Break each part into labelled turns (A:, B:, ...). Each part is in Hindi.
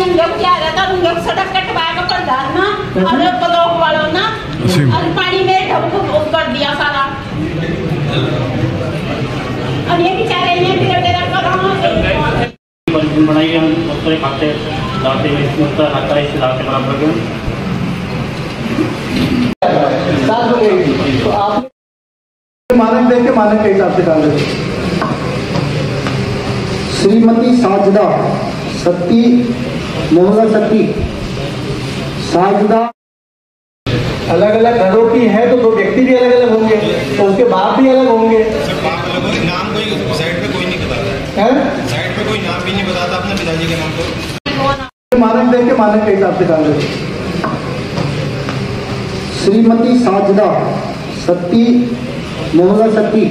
A: सड़क कटवा कर डालना और ब्लॉक वालों ना और पानी में ढक कर दिया सारा। और ये बेचारे ये
B: बनाई है खाते लाते बराबर
C: तो आप मानक देख के मानक के हिसाब से डाल देते। श्रीमती साजदा सत्ती मोहम्मद सत्ती साजदा अलग अलग घरों की है तो दो व्यक्ति भी अलग अलग होंगे तो उसके बाप भी अलग होंगे।
D: नाम कोई साइड पे कोई नहीं बताता है, साइड पे कोई नाम भी नहीं बताता अपने पिताजी के नाम को।
C: मानक देख के मानक के हिसाब से डाल देते। श्रीमती साजदा सत्ती मोहम्मद सत्ती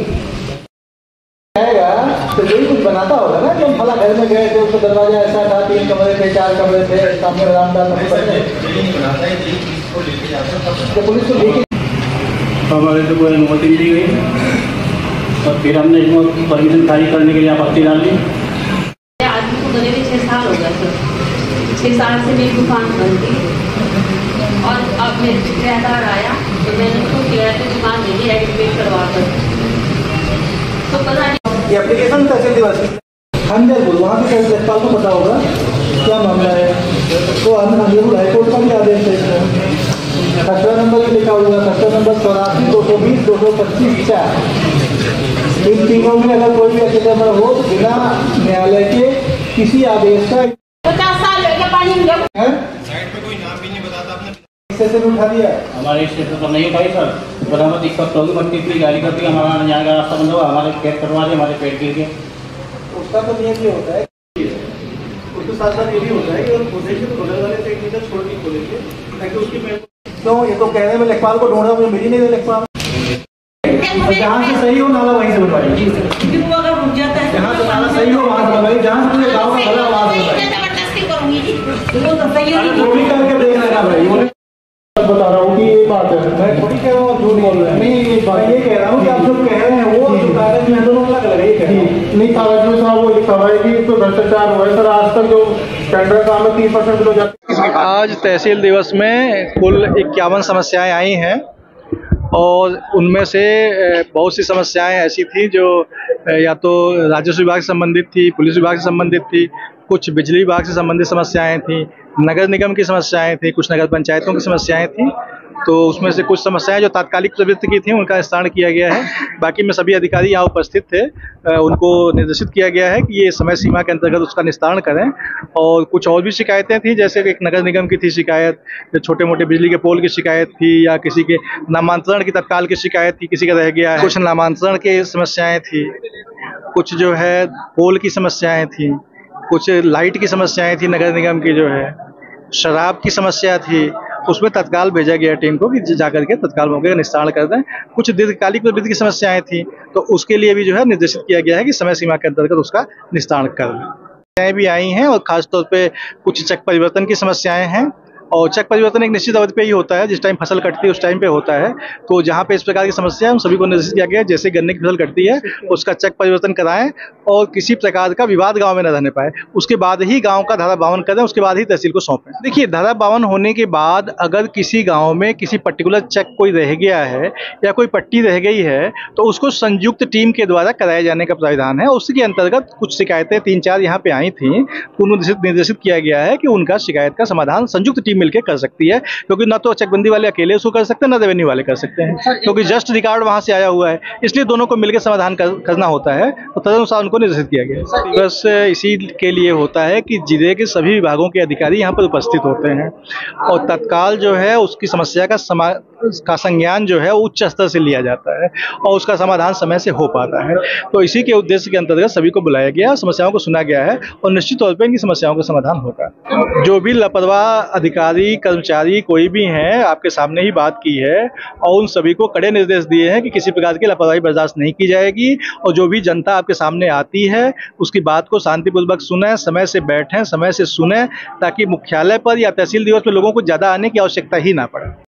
C: तो यही कुछ बनाता होगा ना कि हम फला घर में गए थे उसका दरवाजा ऐसा था 3 कमरे थे 4 कमरे थे सामने बरामदा पुलिस को लेके
B: हमारे से कोई अनुमति दी गई और फिर हमने इसमें परमिशन खारिज करने के लिए आपत्ति डाल दी।
A: आदमी को बने हुए 6 साल हो गए सर। 6 साल से मेरी दुकान बंद थी और अब मेरे ठेकेदार आया तो मैंने उसको किया कि दुकान दे दी एक्टिवेट करवा कर। तो पता नहीं
C: ये एप्लीकेशन तहसील दिवस अंदर वहाँ के लेखपाल को पता होगा क्या मामला है। तो अंदर हाईकोर्ट का भी आदेश है इसमें खसरा नंबर भी लिखा होगा खसरा नंबर 84 220 225 4। इन तीनों में अगर कोई भी अतिक्रमण हो तो बिना न्यायालय के किसी आदेश का
A: 50 साल हो गया पानी में
D: साइड पे कोई नाम भी नहीं बताता अपने
C: से उठा दिया।
B: हमारे क्षेत्र पर नहीं भाई सर बराबर दिक्कत होगी मट्टी की गाड़ी करती है हमारा यहाँ का रास्ता बंद होगा हमारे पेट कटवा दिए हमारे पेट गिर गए।
C: उसका तो नियम ये होता है उसके साथ साथ ये भी होता है कि खोलेंगे तो बगल वाले से 1 मीटर छोड़ के खोलेंगे ताकि उसकी क्यों ये तो कहने में लेखपाल को ढूंढा मुझे मिली नहीं है लेखपाल। जहाँ से सही हो नाला वहीं से बनवाइए जहाँ से नाला सही हो वहाँ से बनवाइए जहाँ से पूरे गाँव का भला आवाज होता है करके देख लेना भाई। बता रहा हूँ कि ये बात है मैं थोड़ी कह रहा हूँ झूठ बोल रहे हैं नहीं ये बात ये कह रहा हूँ कि आप जो कह रहे हैं वो जो कागज में दोनों अलग अलग है नहीं कागज में साहब वो लिखा हुआ है कि तो भ्रष्टाचार हुआ है सर। आज तक जो टेंडर काम में 30% हो जाता है।
E: आज तहसील दिवस में कुल 51 समस्याएं आई हैं और उनमें से बहुत सी समस्याएं ऐसी थी जो या तो राजस्व विभाग से संबंधित थी पुलिस विभाग से संबंधित थी कुछ बिजली विभाग से संबंधित समस्याएं थी नगर निगम की समस्याएं थी कुछ नगर पंचायतों की समस्याएं थी। तो उसमें से कुछ समस्याएं जो तात्कालिक प्रवृत्ति की थी उनका निस्तारण किया गया है। बाकी में सभी अधिकारी यहाँ उपस्थित थे उनको निर्देशित किया गया है कि ये समय सीमा के अंतर्गत उसका निस्तारण करें। और कुछ और भी शिकायतें थी जैसे एक नगर निगम की थी शिकायत छोटे मोटे बिजली के पोल की शिकायत थी या किसी के नामांतरण की तत्काल की शिकायत थी किसी का रह गया है कुछ नामांतरण की समस्याएँ थी कुछ जो है पोल की समस्याएँ थी कुछ लाइट की समस्याएँ थी नगर निगम की जो है शराब की समस्या थी उसमें तत्काल भेजा गया टीम को कि जाकर के तत्काल मौके का निस्तारण कर दें। कुछ दीर्घकालिक प्रवृत्ति की समस्याएं थी तो उसके लिए भी जो है निर्देशित किया गया है कि समय सीमा के अंतर्गत उसका निस्तारण कर लें। समस्याएं भी आई हैं और खासतौर पे कुछ चक परिवर्तन की समस्याएं हैं और चक परिवर्तन एक निश्चित अवधि पे ही होता है जिस टाइम फसल कटती है उस टाइम पे होता है। तो जहाँ पे इस प्रकार की समस्या है उन सभी को निर्देशित किया गया है जैसे गन्ने की फसल कटती है उसका चक परिवर्तन कराएं और किसी प्रकार का विवाद गांव में न रहने पाए उसके बाद ही गांव का धारा 52 करें उसके बाद ही तहसील को सौंपें। देखिए धारा 52 होने के बाद अगर किसी गाँव में किसी पर्टिकुलर चक कोई रह गया है या कोई पट्टी रह गई है तो उसको संयुक्त टीम के द्वारा कराए जाने का प्राविधान है। उसके अंतर्गत कुछ शिकायतें 3-4 यहाँ पे आई थी तो उनको निर्देशित किया गया है कि उनका शिकायत का समाधान संयुक्त टीम मिलकर कर सकती है क्योंकि ना तो चकबंदी वाले अकेले उसको कर सकते हैं ना रेवेन्यू वाले कर सकते हैं क्योंकि जस्ट रिकॉर्ड वहां से आया हुआ है इसलिए दोनों को मिलकर समाधान करना होता है तो तदनुसार उनको निर्देशित किया गया है। बस इसी के लिए होता है कि जिले के सभी विभागों के अधिकारी यहाँ पर उपस्थित होते हैं और तत्काल जो है उसकी समस्या का संज्ञान जो है उच्च स्तर से लिया जाता है और उसका समाधान समय से हो पाता है। तो इसी के उद्देश्य के अंतर्गत सभी को बुलाया गया समस्याओं को सुना गया है और निश्चित तौर पर इनकी समस्याओं का समाधान होगा। जो भी लापरवाह अधिकारी कर्मचारी कोई भी हैं आपके सामने ही बात की है और उन सभी को कड़े निर्देश दिए हैं कि किसी प्रकार की लापरवाही बर्दाश्त नहीं की जाएगी और जो भी जनता आपके सामने आती है उसकी बात को शांतिपूर्वक सुनें समय से बैठें समय से सुनें ताकि मुख्यालय पर या तहसील दिवस पर लोगों को ज़्यादा आने की आवश्यकता ही ना पड़े।